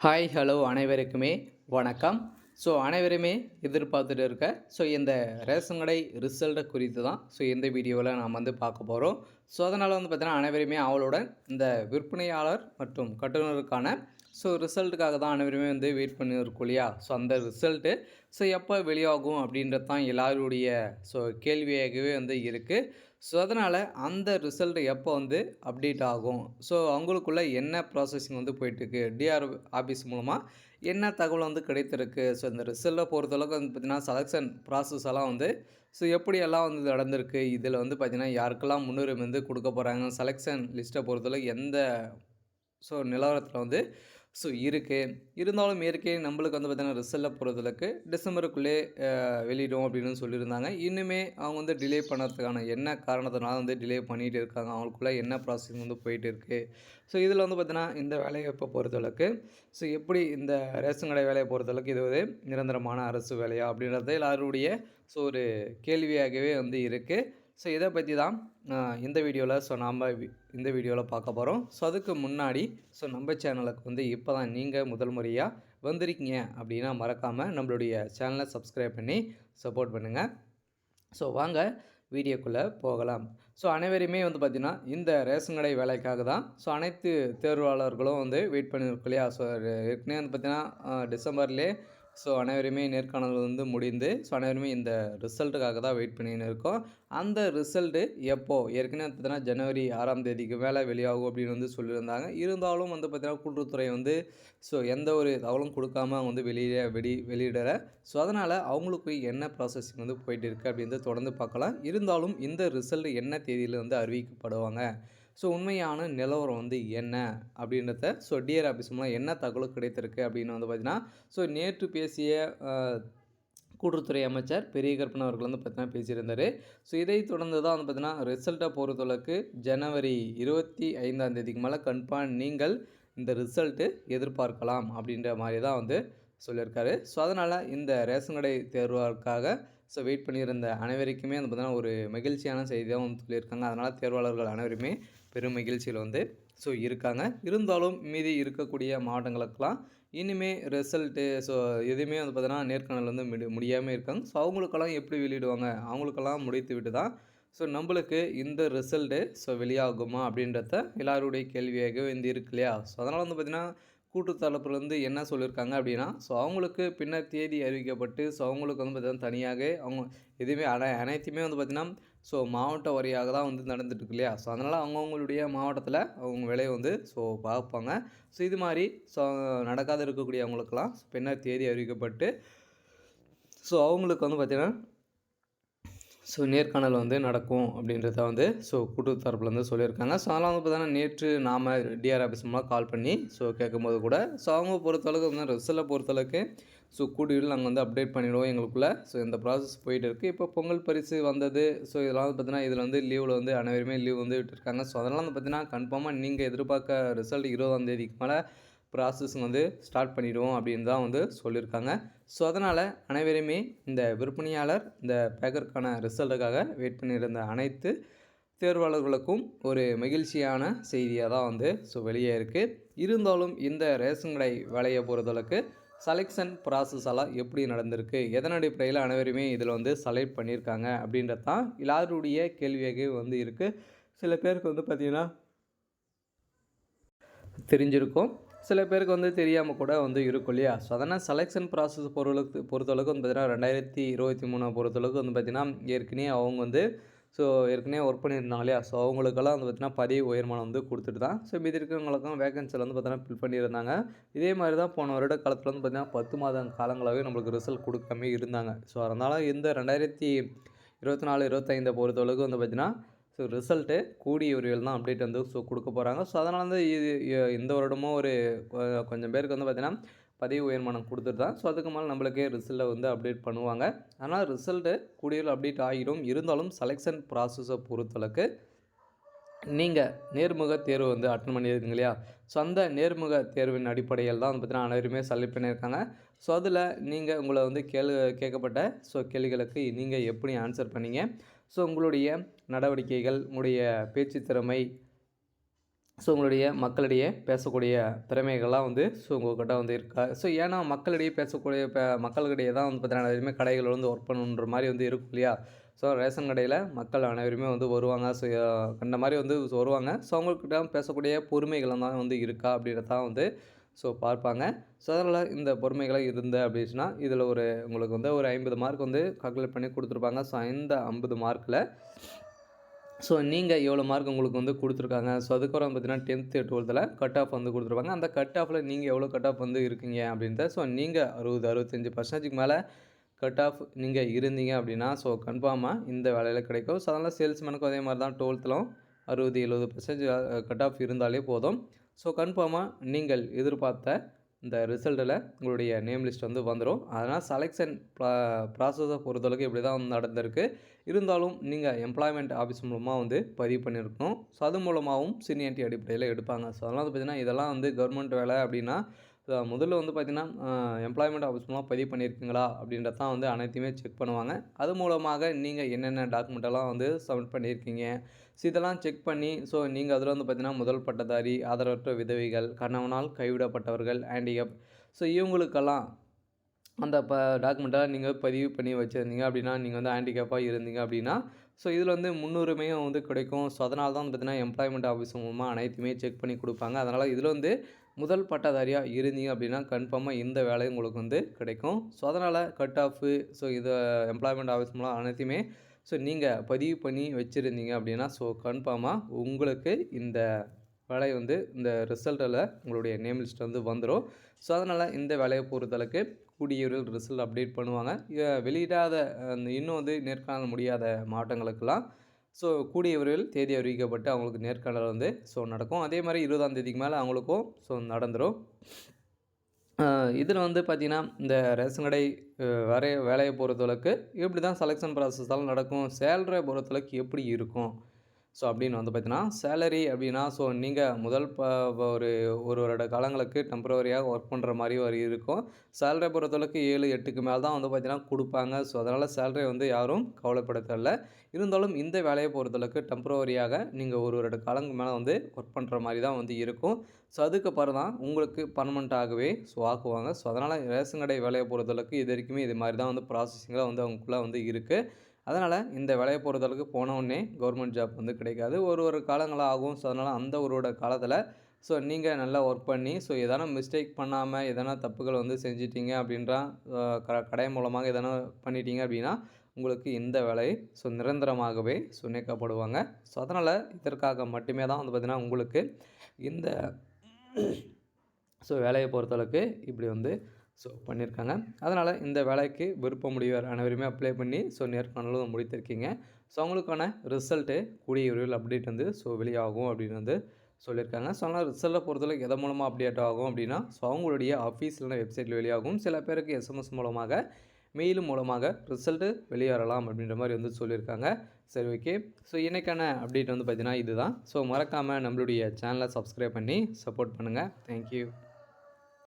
Hi hello அனைவருக்குமே வணக்கம். அனைவருமே எதிர்பார்த்துட்டு இருக்க இந்த ரேஷன் கடை ரிசல்ட்டை குறித்து தான் இந்த வீடியோவில் நாம் பார்க்க போகிறோம். அதனால் பார்த்தீங்கன்னா அனைவருமே அவளுடன் இந்த விற்பனையாளர் மற்றும் கட்டுநருக்கான ரிசல்ட்டுக்காக தான் அனைவருமே வெயிட் பண்ணியிருக்கோம் இல்லையா. அந்த ரிசல்ட்டு எப்போ வெளியாகும் அப்படின்றது தான் எல்லாருடைய கேள்வியாகவே இருக்குது. அதனால் அந்த ரிசல்ட்டு எப்போ அப்டேட் ஆகும், அவங்களுக்குள்ள என்ன ப்ராசஸிங் போயிட்டுருக்கு, டிஆர் ஆஃபீஸ் மூலமாக என்ன தகவல் கிடைத்திருக்கு. இந்த ரிசல்ட்டை பொறுத்தளவுக்கு பார்த்திங்கன்னா செலெக்ஷன் ப்ராசஸ் எல்லாம் எப்படியெல்லாம் நடந்திருக்கு, இதில் பார்த்திங்கன்னா யாருக்கெல்லாம் முன்னுரிமை கொடுக்க போகிறாங்க, செலெக்ஷன் லிஸ்ட்டை பொறுத்தளவுக்கு எந்த நிலவரத்தில் இருக்குது. இருந்தாலும் இயற்கை நம்மளுக்கு பார்த்திங்கன்னா ரிசல்ட்டை பொறுத்தளவுக்கு டிசம்பருக்குள்ளே வெளியிடும் அப்படின்னு சொல்லியிருந்தாங்க. இன்னுமே அவங்க டிலே பண்ணுறதுக்கான என்ன காரணத்தினால டிலே பண்ணிகிட்டு இருக்காங்க, அவங்களுக்குள்ளே என்ன ப்ராசஸிங் போயிட்டு இருக்குது. இதில் பார்த்திங்கன்னா இந்த வேலைவாய்ப்பை பொறுத்தளவுக்கு எப்படி இந்த ரேஷன் கடை வேலையை பொறுத்தளவுக்கு இது நிரந்தரமான அரசு வேலையா அப்படின்றது எல்லாருடைய ஒரு கேள்வியாகவே இருக்குது. இதை பற்றி தான் இந்த வீடியோவில் நாம் இந்த வீடியோவில் பார்க்க போகிறோம். அதுக்கு முன்னாடி நம்ம சேனலுக்கு இப்போ தான் நீங்கள் முதல் முறையாக வந்திருக்கீங்க அப்படின்னா மறக்காமல் நம்மளுடைய சேனலை சப்ஸ்கிரைப் பண்ணி சப்போர்ட் பண்ணுங்கள். வாங்க வீடியோக்குள்ளே போகலாம். அனைவருமே பார்த்திங்கன்னா இந்த ரேஷன் கடை வேலைக்காக தான் அனைத்து தேர்வாளர்களும் வெயிட் பண்ணியிருக்கோம் இல்லையா. ஏற்கனவே பார்த்திங்கன்னா டிசம்பர்லேயே அனைவருமே நேர்காணல் முடிந்து அனைவருமே இந்த ரிசல்ட்டுக்காக தான் வெயிட் பண்ணின்னு இருக்கோம். அந்த ரிசல்ட்டு எப்போது ஏற்கனவே பார்த்தீங்கன்னா ஜனவரி 6ஆம் தேதிக்கு மேலே வெளியாகும் அப்படின்னு சொல்லியிருந்தாங்க. இருந்தாலும் பார்த்தீங்கன்னா கூட்டுறவுத்துறை எந்த ஒரு தகவலும் கொடுக்காம அவங்க வெளியிடலை. அதனால் அவங்களுக்கு என்ன ப்ராசஸிங் போயிட்டு இருக்குது அப்படின்றத தொடர்ந்து பார்க்கலாம். இருந்தாலும் இந்த ரிசல்ட் என்ன தேதியில் அறிவிக்கப்படுவாங்க, உண்மையான நிலவரம் என்ன அப்படின்றத டிஆர் ஆஃபீஸ் மூலம் என்ன தகவல் கிடைத்திருக்கு அப்படின்னு பார்த்திங்கன்னா நேற்று பேசிய கூட்டுறவுத்துறை அமைச்சர் பெரிய கருப்பன் அவர்கள் பார்த்தீங்கன்னா பேசியிருந்தார். இதை தொடர்ந்து தான் பார்த்தீங்கன்னா ரிசல்ட்டை பொறுத்தளவுக்கு ஜனவரி 25ஆம் தேதிக்கு மேலே கன்ஃபார்ம் நீங்கள் இந்த ரிசல்ட்டு எதிர்பார்க்கலாம் அப்படின்ற மாதிரி தான் சொல்லியிருக்காரு. அதனால் இந்த ரேஷன் கடை தேர்வுக்காக வெயிட் பண்ணியிருந்த அனைவருக்குமே பார்த்தீங்கன்னா ஒரு மகிழ்ச்சியான செய்தி தான் சொல்லியிருக்காங்க. அதனால் தேர்வாளர்கள் அனைவருமே பெரும் மகிழ்ச்சியில் இருக்காங்க. இருந்தாலும் மீதி இருக்கக்கூடிய மாவட்டங்களுக்கெல்லாம் இனிமே ரிசல்ட்டு எதுவுமே பார்த்தீங்கன்னா நேர்காணல் முடியாமல் இருக்காங்க. அவங்களுக்கெல்லாம் எப்படி வெளியிடுவாங்க, அவங்களுக்கெல்லாம் முடித்து விட்டு தான் நம்மளுக்கு இந்த ரிசல்ட்டு வெளியாகுமா அப்படின்றத எல்லாருடைய கேள்வியாக இருக்கு இல்லையா. அதனால் பார்த்திங்கன்னா கூட்டுத்தரப்புலேருந்து என்ன சொல்லியிருக்காங்க அப்படின்னா அவங்களுக்கு பின்னர் தேதி அறிவிக்கப்பட்டு அவங்களுக்கு பார்த்திங்கன்னா தனியாக அவங்க எதுவுமே அனைத்துமே பார்த்திங்கன்னா மாவட்ட வாரியாக தான் நடந்துட்டுருக்கு இல்லையா. அதனால் அவங்கவுங்களுடைய மாவட்டத்தில் அவங்க விலையை பார்ப்பாங்க. இது மாதிரி நடக்காத இருக்கக்கூடிய அவங்களுக்கெல்லாம் பின்னர் தேதி அறிவிக்கப்பட்டு அவங்களுக்கு பார்த்திங்கன்னா நேர்காணல் நடக்கும் அப்படின்றத கூட்டு தரப்புலேருந்து சொல்லியிருக்காங்க. அதெல்லாம் பார்த்தீங்கன்னா நேற்று நாம் டிஆர் ஆஃபீஸ் மூலம் கால் பண்ணி கேட்கும்போது கூட அவங்க பொறுத்தளவுக்கு ரிசல்ட்டை பொறுத்தளவுக்கு கூடியில் நாங்கள் அப்டேட் பண்ணிவிடுவோம் எங்களுக்குள்ளே. இந்த ப்ராசஸ் போயிட்டு இருக்குது. இப்போ பொங்கல் பரிசு வந்தது. இதெல்லாம் பார்த்தீங்கன்னா இதில் லீவில் அனைவருமே லீவ் விட்டுருக்காங்க. அதெல்லாம் பார்த்தீங்கன்னா கன்ஃபார்மாக நீங்கள் எதிர்பார்க்க ரிசல்ட் 20ஆம் தேதிக்கு மேலே ப்ராசஸ் ஸ்டார்ட் பண்ணிவிடுவோம் அப்படின்னு தான் சொல்லியிருக்காங்க. அதனால் அனைவருமே இந்த விற்பனையாளர் இந்த பேக்கருக்கான ரிசல்ட்டுக்காக வெயிட் பண்ணியிருந்த அனைத்து தேர்வாளர்களுக்கும் ஒரு மகிழ்ச்சியான செய்தியாக தான் வெளியே இருக்குது. இருந்தாலும் இந்த ரேஷன் கடை வேலையை பொறுத்தளவுக்கு செலெக்ஷன் ப்ராசஸ் எல்லாம் எப்படி நடந்திருக்கு, எதன் அடிப்படையில் அனைவருமே இதில் செலக்ட் பண்ணியிருக்காங்க அப்படின்றது தான் எல்லாருடைய கேள்வியாக இருக்குது. சில பேருக்கு பார்த்திங்கன்னா தெரிஞ்சிருக்கும், சில பேருக்கு தெரியாமல் கூட இருக்கும் இல்லையா. அதனால் செலெக்ஷன் ப்ராசஸ் பொறுத்தளவுக்கு பார்த்திங்கன்னா 2023 பொறுத்தளவுக்கு பார்த்திங்கன்னா ஏற்கனவே அவங்க ஏற்கனவே ஒர்க் பண்ணியிருந்தாங்க இல்லையா. அவங்களுக்கெல்லாம் பார்த்திங்கன்னா பதவி உயர்மானம் கொடுத்துட்டு தான் மீதி இருக்கிறவங்களுக்கும் வேகன்சியில் பார்த்திங்கன்னா ஃபில் பண்ணியிருந்தாங்க. இதே மாதிரி தான் போன வருட காலத்தில் பார்த்திங்கன்னா 10 மாத காலங்களாகவே நம்மளுக்கு ரிசல்ட் கொடுக்காமே இருந்தாங்க. அதனால் இந்த 2024, 25 பொறுத்தளவுக்கு பார்த்திங்கன்னா ரிசல்ட்டு கூடிய விரைவில் தான் அப்டேட் கொடுக்க போகிறாங்க. அதனால் இது இந்த வருடமும் ஒரு கொஞ்சம் பேருக்கு பார்த்திங்கன்னா பதவி உயர்மானம் கொடுத்துட்டு தான் அதுக்கு மேலே நம்மளுக்கே ரிசல்ட்டை அப்டேட் பண்ணுவாங்க. ஆனால் ரிசல்ட்டு கூடிய அப்டேட் ஆகிடும். இருந்தாலும் செலெக்ஷன் ப்ராசஸை பொறுத்தளவுக்கு நீங்கள் நேர்முக தேர்வு அட்டன் பண்ணியிருக்கீங்க இல்லையா. அந்த நேர்முக தேர்வின் அடிப்படையில் தான் பார்த்திங்கன்னா அனைவருமே செலக்ட் பண்ணியிருக்காங்க. அதில் நீங்கள் உங்களை கேட்கப்பட்ட கேள்விகளுக்கு நீங்கள் எப்படி ஆன்சர் பண்ணீங்க, உங்களுடைய நடவடிக்கைகள், உங்களுடைய பேச்சு திறமை, ஸோ உங்களுடைய மக்களிடையே பேசக்கூடிய திறமைகள்லாம் வந்து ஸோ உங்கள்கிட்ட வந்து இருக்கா? ஸோ ஏன்னா மக்களிடையே பேசக்கூடிய மக்களிடையே தான் வந்து பார்த்தீங்கன்னா அனைவருமே கடைகள் வந்து ஒர்க் பண்ணணுன்ற மாதிரி வந்து இருக்கும் இல்லையா? ஸோ ரேஷன் கடையில் மக்கள் அனைவருமே வந்து வருவாங்க. ஸோ அந்த மாதிரி வந்து வருவாங்க. ஸோ அவங்கக்கிட்ட பேசக்கூடிய பொறுமைகள் தான் வந்து இருக்கா அப்படின்றத தான் வந்து ஸோ பார்ப்பாங்க. ஸோ அதனால் இந்த பொறுமைகள்லாம் இருந்த அப்படின்னா இதில் உங்களுக்கு வந்து ஒரு 50 மார்க் வந்து கால்குலேட் பண்ணி கொடுத்துருப்பாங்க. ஸோ இந்த 50 மார்க்கில் ஸோ நீங்கள் எவ்வளோ மார்க் உங்களுக்கு வந்து கொடுத்துருக்காங்க. ஸோ அதுக்கப்புறம் பார்த்தீங்கன்னா 10th 12ல் கட் ஆஃப் வந்து கொடுத்துருப்பாங்க. அந்த கட் ஆஃபில் நீங்கள் எவ்வளோ கட் ஆஃப் வந்து இருக்கீங்க அப்படின்றத ஸோ நீங்கள் 65% மேலே கட் ஆஃப் நீங்கள் இருந்தீங்க அப்படின்னா ஸோ கன்ஃபார்மாக இந்த வேலையில் கிடைக்கும். ஸோ அதனால் சேல்ஸ்மேனுக்கும் அதே மாதிரி தான் 12த்லும் 60-70% கட் ஆஃப் இருந்தாலே போதும். ஸோ கன்ஃபார்மாக நீங்கள் எதிர்பார்த்த இந்த ரிசல்ட்டில் உங்களுடைய நேம் லிஸ்ட் வந்து வந்துடும். அதனால் செலெக்ஷன் ப்ராசஸை பொறுத்தளவுக்கு இப்படி தான் நடந்திருக்கு. இருந்தாலும் நீங்கள் எம்ப்ளாய்மெண்ட் ஆஃபீஸ் மூலமாக வந்து பதிவு பண்ணியிருக்கணும். ஸோ அது மூலமாகவும் சீனியாரிட்டி அடிப்படையில் எடுப்பாங்க. ஸோ அதனால் வந்து பார்த்திங்கன்னா இதெல்லாம் வந்து கவர்மெண்ட் வேலை அப்படின்னா முதல்ல வந்து பார்த்திங்கன்னா எம்ப்ளாய்மெண்ட் ஆஃபீஸ் மூலமாக பதிவு பண்ணியிருக்கீங்களா அப்படின்றத தான் வந்து அனைத்தையுமே செக் பண்ணுவாங்க. அது மூலமாக நீங்கள் என்னென்ன டாக்குமெண்ட்டெல்லாம் வந்து சப்மிட் பண்ணியிருக்கீங்க. ஸோ இதெல்லாம் செக் பண்ணி ஸோ நீங்கள் அதில் வந்து பார்த்திங்கன்னா முதல் பட்டதாரி, ஆதரவற்ற விதவைகள், கணவனால் கைவிடப்பட்டவர்கள், ஹேண்டிகேப் ஸோ இவங்களுக்கெல்லாம் அந்த டாக்குமெண்ட்டை நீங்கள் பதிவு பண்ணி வச்சுருந்தீங்க அப்படின்னா, நீங்கள் வந்து ஹேண்டிகேப்பாக இருந்தீங்க அப்படின்னா, ஸோ இதில் வந்து முன்னுரிமையும் வந்து கிடைக்கும். ஸோ அதனால தான் வந்து பார்த்திங்கன்னா எம்ப்ளாய்மெண்ட் ஆஃபீஸ் மூலமாக அனைத்துமே செக் பண்ணி கொடுப்பாங்க. அதனால் இதில் வந்து முதல் பட்டதாரியாக இருந்தீங்க அப்படின்னா கன்ஃபார்மாக இந்த வேலை உங்களுக்கு வந்து கிடைக்கும். ஸோ அதனால் கட் ஆஃபு ஸோ இதை எம்ப்ளாய்மெண்ட் ஆஃபீஸ் மூலம் அனைத்தையுமே ஸோ நீங்கள் பதிவு பண்ணி வச்சுருந்தீங்க அப்படின்னா ஸோ கன்ஃபார்மாக உங்களுக்கு இந்த வேலை வந்து இந்த ரிசல்ட்டில் உங்களுடைய நேம் லிஸ்ட் வந்து வந்துடும். ஸோ அதனால் இந்த வேலையை பொறுத்தளவுக்கு கூடிய விரைவில் ரிசல்ட் அப்டேட் பண்ணுவாங்க. வெளியிடாத இன்னும் வந்து நேர்காணல் முடியாத மாவட்டங்களுக்கெல்லாம் ஸோ கூடிய விரைவில் தேதி அறிவிக்கப்பட்டு அவங்களுக்கு நேர்காணல் வந்து ஸோ நடக்கும். அதே மாதிரி 20ஆம் தேதிக்கு மேலே அவங்களுக்கும் ஸோ நடந்துடும். இதில் வந்து பார்த்திங்கன்னா இந்த ரேஷன் கடை வேலையை பொறுத்தளவுக்கு இப்படி தான் செலெக்ஷன் ப்ராசஸ்லாம் நடக்கும். சேலரியை பொறுத்தளவுக்கு எப்படி இருக்கும் ஸோ அப்படின்னு வந்து பார்த்தீங்கன்னா சேலரி அப்படின்னா ஸோ நீங்கள் முதல் ஒரு வருட காலங்களுக்கு டெம்பரவரியாக ஒர்க் பண்ணுற மாதிரி இருக்கும். சேலரியை பொறுத்தளவுக்கு 7-8க்கு மேலே தான் வந்து பார்த்தீங்கன்னா கொடுப்பாங்க. ஸோ அதனால் சேலரி வந்து யாரும் கவலைப்பட தேவையில்ல. இருந்தாலும் இந்த வேலையை பொறுத்தளவுக்கு டெம்பரவரியாக நீங்கள் ஒரு வருட காலங்களுக்கு மேலே வந்து ஒர்க் பண்ணுற மாதிரி தான் வந்து இருக்கும். ஸோ அதுக்கப்புறம் தான் உங்களுக்கு பர்மனெண்ட்டாகவே ஸோ ஆக்குவாங்க. ஸோ அதனால் ரேஷன் கடை வேலையை பொறுத்தளவுக்கு இது வரைக்குமே இது மாதிரி தான் வந்து ப்ராசஸிங்காக வந்து அவங்களுக்குள்ளே வந்து இருக்குது. அதனால் இந்த வேலையை பொறுத்தளவுக்கு போனவுடனே கவர்மெண்ட் ஜாப் வந்து கிடைக்காது. ஒரு காலங்கள் ஆகும். ஸோ அதனால் அந்த ஒரு காலத்தில் ஸோ நீங்கள் நல்லா ஒர்க் பண்ணி ஸோ எதனா மிஸ்டேக் பண்ணாமல் எதனா தப்புகள் வந்து செஞ்சிட்டீங்க அப்படின்றா கடை மூலமாக எதனா பண்ணிட்டீங்க அப்படின்னா உங்களுக்கு இந்த வேலை ஸோ நிரந்தரமாகவே ஸோ நீக்கப்படுவாங்க. ஸோ அதனால் இதற்காக மட்டுமே தான் வந்து பார்த்திங்கன்னா உங்களுக்கு இந்த ஸோ வேலையை பொறுத்தளவுக்கு இப்படி வந்து ஸோ பண்ணியிருக்காங்க. அதனால் இந்த வேலைக்கு விருப்பமுடையவர் அனைவருமே அப்ளை பண்ணி ஸோ நேர்காணலும் முடித்திருக்கீங்க. ஸோ அவங்களுக்கான ரிசல்ட்டு கூடிய விரைவில் அப்டேட் வந்து ஸோ வெளியாகும் அப்படின்னு வந்து சொல்லியிருக்காங்க. ஸோ அதனால் ரிசல்ட்டை பொறுத்தளவுக்கு எதன் மூலமாக அப்டேட் ஆகும் அப்படின்னா ஸோ அவங்களுடைய ஆஃபீஸில் வெப்சைட்டில் வெளியாகும். சில பேருக்கு எஸ்எம்எஸ் மூலமாக மெயில் மூலமாக ரிசல்ட்டு வெளியேறலாம் அப்படின்ற மாதிரி வந்து சொல்லியிருக்காங்க. சரி, ஓகே. ஸோ இன்றைக்கான அப்டேட் வந்து பார்த்திங்கன்னா இதுதான். ஸோ மறக்காமல் நம்மளுடைய சேனலை சப்ஸ்கிரைப் பண்ணி சப்போர்ட் பண்ணுங்கள். தேங்க்யூ.